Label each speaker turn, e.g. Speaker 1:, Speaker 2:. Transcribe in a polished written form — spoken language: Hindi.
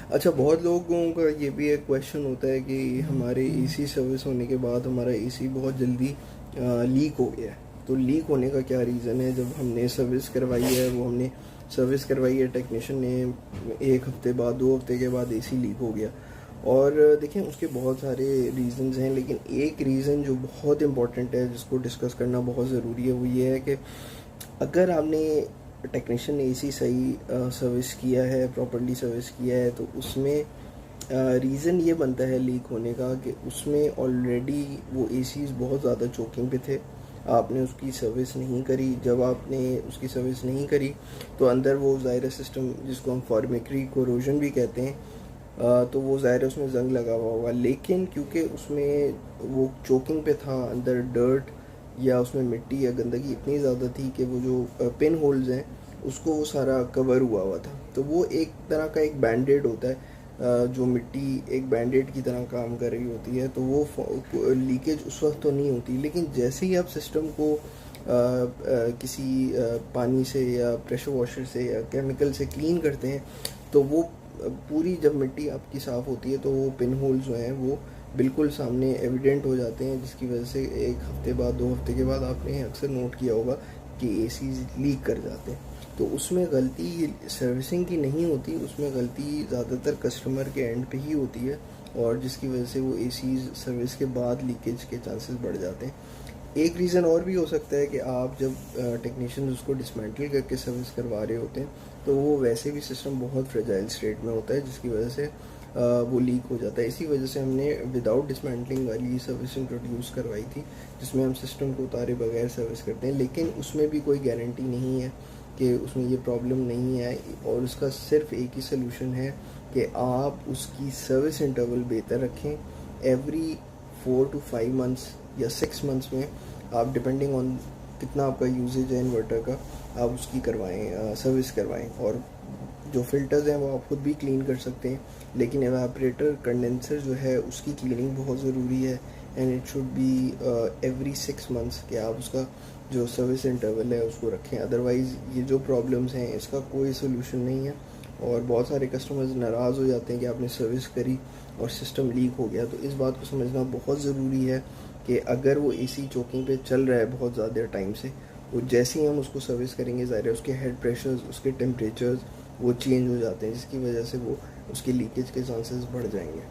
Speaker 1: अच्छा, बहुत लोगों का ये भी एक क्वेश्चन होता है कि हमारे एसी सर्विस होने के बाद हमारा एसी बहुत जल्दी लीक हो गया है। तो लीक होने का क्या रीज़न है? जब हमने सर्विस करवाई है, वो हमने सर्विस करवाई है, टेक्नीशियन ने 1 हफ्ते बाद, 2 हफ्ते के बाद एसी लीक हो गया। और देखें, उसके बहुत सारे रीज़न्स हैं, लेकिन एक रीज़न जो बहुत इम्पॉर्टेंट है, जिसको डिस्कस करना बहुत ज़रूरी है, वो ये है कि अगर आपने टेक्नीशियन ने एसी सही सर्विस किया है, प्रॉपर्ली सर्विस किया है, तो उसमें रीज़न ये बनता है लीक होने का कि उसमें ऑलरेडी वो एसीज़ बहुत ज़्यादा चोकिंग पे थे। आपने उसकी सर्विस नहीं करी। जब आपने उसकी सर्विस नहीं करी तो अंदर वो ज़ाहिर सिस्टम, जिसको हम फॉर्मिकरी कोरोजन भी कहते हैं, तो वो ज़ाहिर उसमें ज़ंग लगा हुआ होगा। लेकिन क्योंकि उसमें वो चोकिंग पे था, अंदर डर्ट या उसमें मिट्टी या गंदगी इतनी ज़्यादा थी कि वो जो पिन होल्स हैं उसको वो सारा कवर हुआ हुआ था। तो वो एक तरह का एक बैंडेड होता है, जो मिट्टी एक बैंडेड की तरह काम कर रही होती है। तो वो लीकेज उस वक्त तो नहीं होती, लेकिन जैसे ही आप सिस्टम को किसी पानी से या प्रेशर वॉशर से या केमिकल से क्लीन करते हैं, तो वो पूरी जब मिट्टी आपकी साफ़ होती है तो वो पिन होल्स जो हैं वो बिल्कुल सामने एविडेंट हो जाते हैं, जिसकी वजह से 1 हफ्ते बाद, 2 हफ्ते के बाद आपने अक्सर नोट किया होगा कि एसी लीक कर जाते हैं। तो उसमें गलती सर्विसिंग की नहीं होती, उसमें गलती ज़्यादातर कस्टमर के एंड पे ही होती है, और जिसकी वजह से वो एसी सर्विस के बाद लीकेज के चांसेस बढ़ जाते हैं। एक रीज़न और भी हो सकता है कि आप जब टेक्नीशियन उसको डिसमेंटल करके सर्विस करवा रहे होते हैं, तो वो वैसे भी सिस्टम बहुत फ्रेजाइल स्टेट में होता है, जिसकी वजह से वो लीक हो जाता है। इसी वजह से हमने विदाउट डिसमेंटलिंग वाली सर्विस इंट्रोड्यूस करवाई थी, जिसमें हम सिस्टम को उतारे बगैर सर्विस करते हैं। लेकिन उसमें भी कोई गारंटी नहीं है कि उसमें ये प्रॉब्लम नहीं है, और उसका सिर्फ एक ही सलूशन है कि आप उसकी सर्विस इंटरवल बेहतर रखें। एवरी 4 to 5 मंथ्स या 6 मंथ्स में आप, डिपेंडिंग ऑन कितना आपका यूजेज है इन्वर्टर का, आप उसकी करवाएं, सर्विस करवाएं। और जो फिल्टर्स हैं वो आप खुद भी क्लीन कर सकते हैं, लेकिन एवापरेटर कंडेंसर जो है उसकी क्लीनिंग बहुत ज़रूरी है, and it should be every 6 months कि आप उसका जो सर्विस इंटरवल है उसको रखें। अदरवाइज़ ये जो प्रॉब्लम्स हैं इसका कोई सोल्यूशन नहीं है, और बहुत सारे कस्टमर्स नाराज़ हो जाते हैं कि आपने सर्विस करी और सिस्टम लीक हो गया। तो इस बात को समझना बहुत ज़रूरी है कि अगर वो एसी चोकिंग पे चल रहा है बहुत ज़्यादा टाइम से, वो जैसे ही हम उसको सर्विस करेंगे, ज़ाहिर है उसके हेड प्रेशर्स, उसके टेम्परेचर्स वो चेंज हो जाते हैं, जिसकी वजह से वो उसके लीकेज के चांसेस बढ़ जाएंगे।